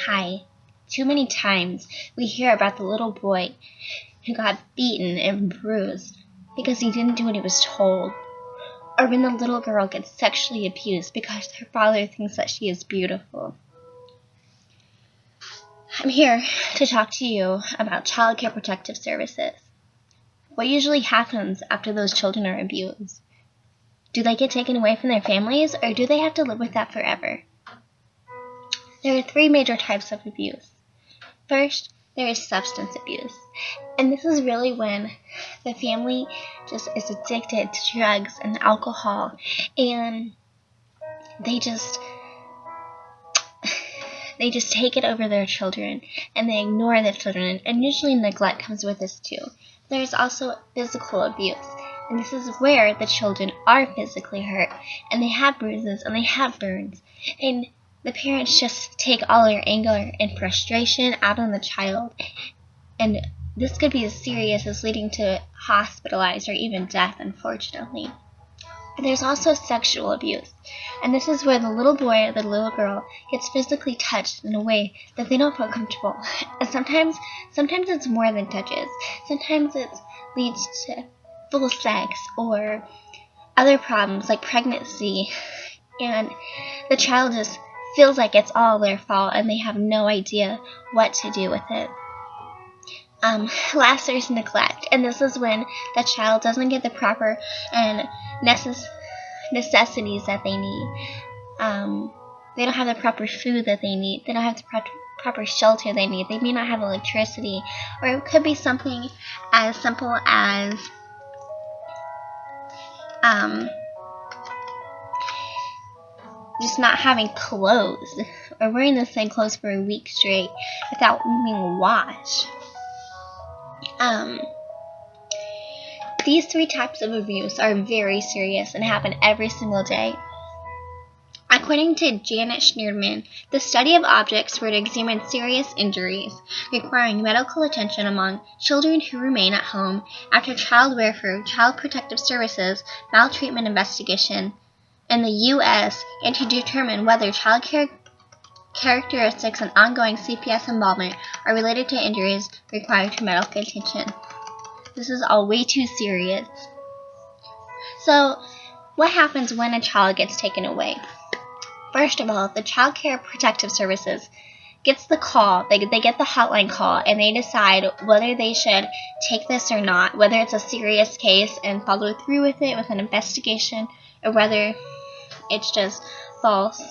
high. Too many times we hear about the little boy who got beaten and bruised because he didn't do what he was told. Or when the little girl gets sexually abused because her father thinks that she is beautiful. I'm here to talk to you about Child Care Protective Services. What usually happens after those children are abused? Do they get taken away from their families, or do they have to live with that forever? There are three major types of abuse. First, there is substance abuse. And this is really when the family just is addicted to drugs and alcohol, and they just take it over their children, and they ignore their children, and usually neglect comes with this too. There's also physical abuse, and this is where the children are physically hurt, and they have bruises, and they have burns, and the parents just take all their anger and frustration out on the child, and this could be as serious as leading to hospitalized or even death, unfortunately. There's also sexual abuse, and this is where the little boy or the little girl gets physically touched in a way that they don't feel comfortable. And sometimes it's more than touches. Sometimes it leads to full sex or other problems like pregnancy, and the child just feels like it's all their fault and they have no idea what to do with it. Last, there's neglect, and this is when the child doesn't get the proper and necessities that they need. They don't have the proper food that they need. They don't have the proper shelter they need. They may not have electricity, or it could be something as simple as just not having clothes, or wearing the same clothes for a week straight without being washed. These three types of abuse are very serious and happen every single day. According to Janet Schneerman, the study of objects were to examine serious injuries requiring medical attention among children who remain at home after Child Welfare, Child Protective Services maltreatment investigation in the U.S. and to determine whether child care characteristics and ongoing CPS involvement are related to injuries requiring medical attention. This is all way too serious. So, what happens when a child gets taken away? First of all, the Child Care Protective Services gets the call, they get the hotline call, and they decide whether they should take this or not, whether it's a serious case and follow through with it with an investigation, or whether it's just false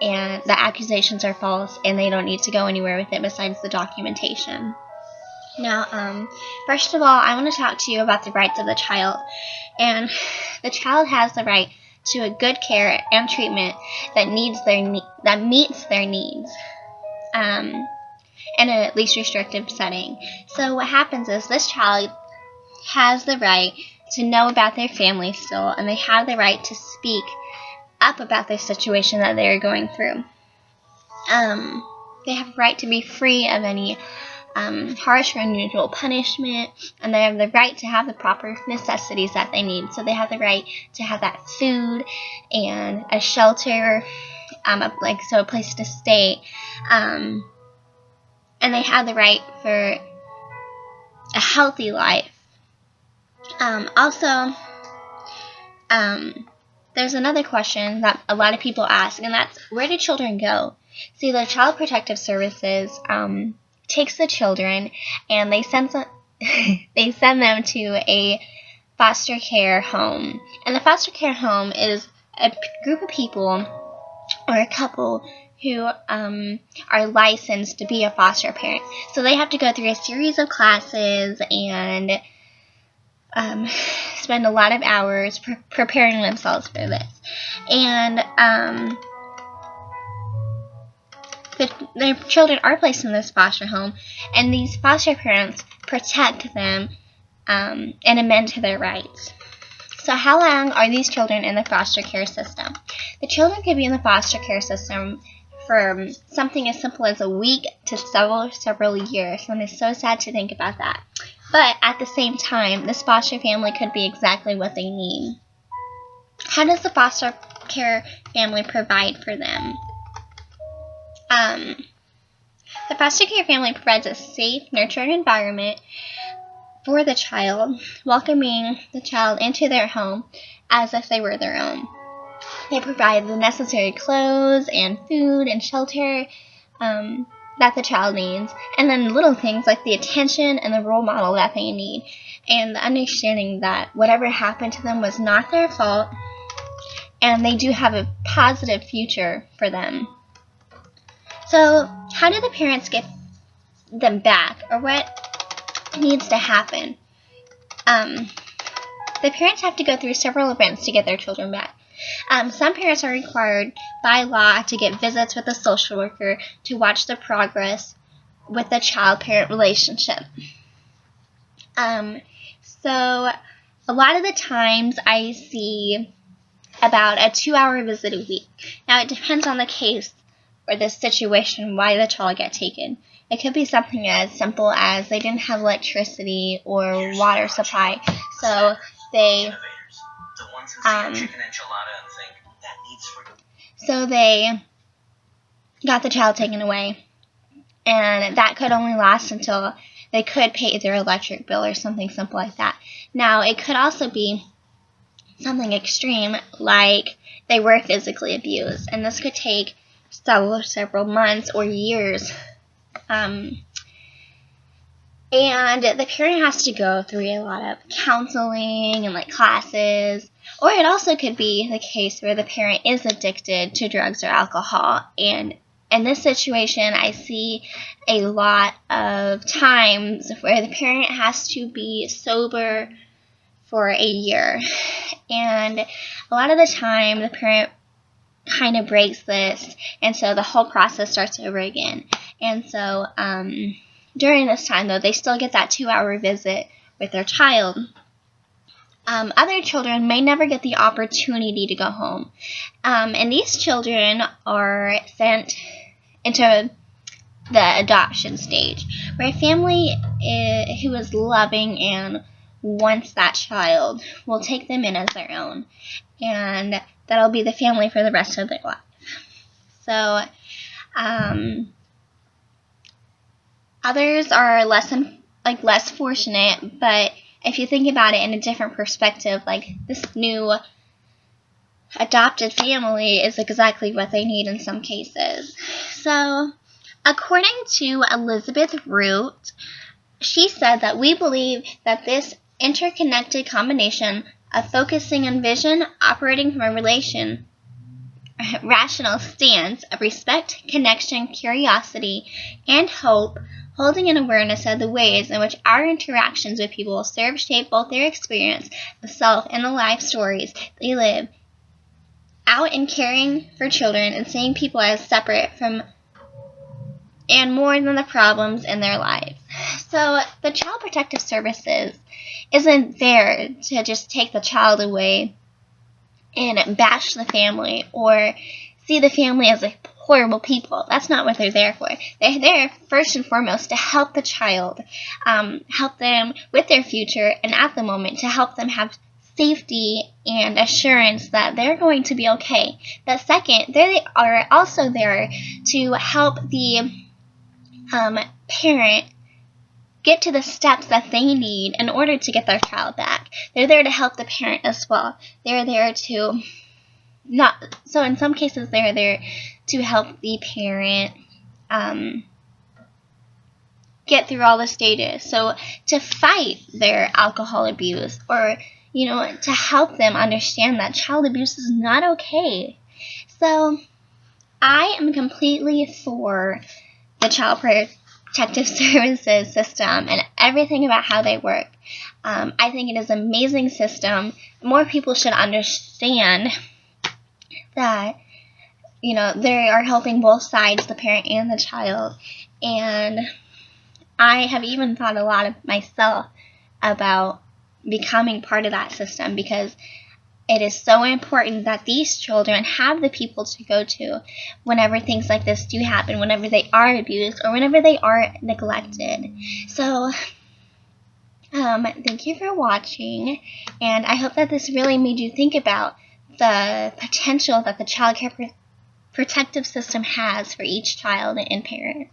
and the accusations are false and they don't need to go anywhere with it besides the documentation. Now, first of all, I want to talk to you about the rights of the child. And the child has the right to a good care and treatment that meets their needs in a least restrictive setting. So what happens is this child has the right to know about their family still, and they have the right to speak up about their situation that they are going through. They have a right to be free of any harsh or unusual punishment, and they have the right to have the proper necessities that they need. So they have the right to have that food and a shelter, a place to stay, and they have the right for a healthy life. There's another question that a lot of people ask, and that's, where do children go? See, the Child Protective Services takes the children and they send them to a foster care home. And the foster care home is a group of people or a couple who are licensed to be a foster parent. So they have to go through a series of classes and spend a lot of hours preparing themselves for this. And their children are placed in this foster home, and these foster parents protect them and amend to their rights. So how long are these children in the foster care system? The children could be in the foster care system for something as simple as a week to several years, and it's so sad to think about that. But at the same time, this foster family could be exactly what they need. How does the foster care family provide for them? foster care family provides a safe, nurturing environment for the child, welcoming the child into their home as if they were their own. They provide the necessary clothes and food and shelter that the child needs, and then little things like the attention and the role model that they need, and the understanding that whatever happened to them was not their fault, and they do have a positive future for them. So, how do the parents get them back, or what needs to happen? The parents have to go through several events to get their children back. Some parents are required by law to get visits with a social worker to watch the progress with the child-parent relationship. So a lot of the times I see about a 2-hour visit a week. Now it depends on the case or the situation why the child got taken. It could be something as simple as they didn't have electricity or water supply, so they got the child taken away, and that could only last until they could pay their electric bill or something simple like that. Now, it could also be something extreme, like they were physically abused, and this could take several months or years. And the parent has to go through a lot of counseling and classes. Or it also could be the case where the parent is addicted to drugs or alcohol. And in this situation, I see a lot of times where the parent has to be sober for a year. And a lot of the time, the parent kind of breaks this, and so the whole process starts over again. And so during this time, though, they still get that 2-hour visit with their child. Other children may never get the opportunity to go home. And these children are sent into the adoption stage, where a family who is loving and wants that child will take them in as their own. And that'll be the family for the rest of their life. So, others are less fortunate, but if you think about it in a different perspective, this new adopted family is exactly what they need in some cases. So, according to Elizabeth Root, she said that we believe that this interconnected combination of focusing on vision, operating from a rational stance of respect, connection, curiosity, and hope, holding an awareness of the ways in which our interactions with people serve shape both their experience, the self, and the life stories they live out in caring for children and seeing people as separate from and more than the problems in their lives. So the Child Protective Services isn't there to just take the child away and bash the family or see the family as horrible people. That's not what they're there for. They're there first and foremost to help the child, help them with their future, and at the moment to help them have safety and assurance that they're going to be okay. But second, they are also there to help the parent get to the steps that they need in order to get their child back. They're there to help the parent as well. They're there to so in some cases they're there to help the parent get through all the stages. So to fight their alcohol abuse, or to help them understand that child abuse is not okay. So I am completely for the Child Protective Services system and everything about how they work. I think it is an amazing system. More people should understand that, they are helping both sides, the parent and the child. And I have even thought a lot of myself about becoming part of that system, because it is so important that these children have the people to go to whenever things like this do happen, whenever they are abused or whenever they are neglected. So, thank you for watching, and I hope that this really made you think about the potential that the child care protective system has for each child and parent.